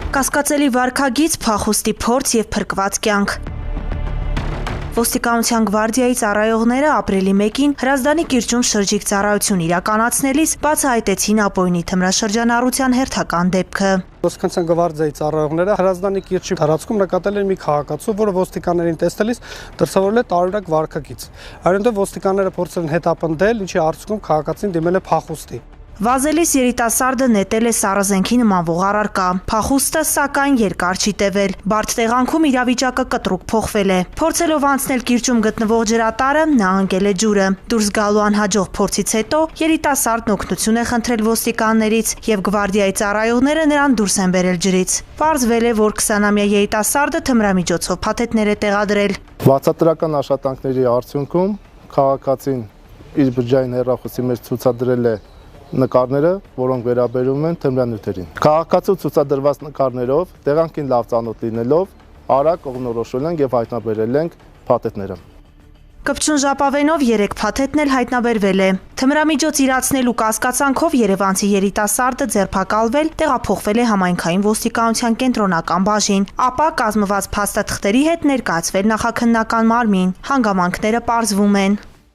Կասկածելի վարքագիծ, փախուստի փորձ և փրկված կյանք։ Ոստիկանության գվարդիայի ծառայողները ապրիլի 1-ին Հրազդանի կիրճում շրջիկ ծառայություն իրականացնելիս բացահայտեցին Ապօյնի թմրաշրջանառության հերթական դեպքը։ Ոստիկանության գվարդիայի ծառայողները Հրազդանի կիրճի տարածքում նկատել են մի քաղաքացու, որը ոստիկաններին տեսնելիս դրսևորել է տարօրինակ վարքագիծ։ Այնուհետև ոստիկանները փորձել են հետապնդել, ինչի արդյունքում քաղաքացին դիմել է փախուստի։ Վազելիս երիտասարդը նետել է սառը զենքի նմանվող առարկա։ Փախուստը, սակայն, երկար չի տևել։ Բարդ տեղանքում իրավիճակը կտրուկ փոխվել է։ Փորձելով անցնել կիրճում գտնվող ջրատարը, նա ընկել է ջուրը։ Դուրս գալու անհաջող փորձից հետո երիտասարդն օգնություն է խնդրել ոստիկաններից, եւ գվարդիայի ծառայողները նրան դուրս են բերել ջրից։ Պարզվել է, որ 20-ամյա երիտասարդը թմրամիջոցով փաթեթներ է տեղադրել։ Բացատրական աշխատանքների արդյունքում քաղաքացին իր բջջային հեռախոսի մեջ ցուցադրել է նկարները, որոնք վերաբերում են թմրանյութերին։ Քաղաքացու ցուցադրված նկարներով տեղանքին լավ ծանոթ լինելով արագ կողմնորոշվել ենք եւ հայտնաբերել ենք փաթեթները։ Կպչուն ժապավենով 3 փաթեթն էլ հայտնաբերվել է։ Թմրամիջոց իրացնելու կասկածանքով երևանցի երիտասարդը ձերբակալվել, տեղափոխվել է համայնքային ոստիկանության կենտրոնական բաժին, ապա կազմված փաստաթղթերի հետ ներկայացվել նախաքննական մարմին։ Հանգամանքները պարզվում են։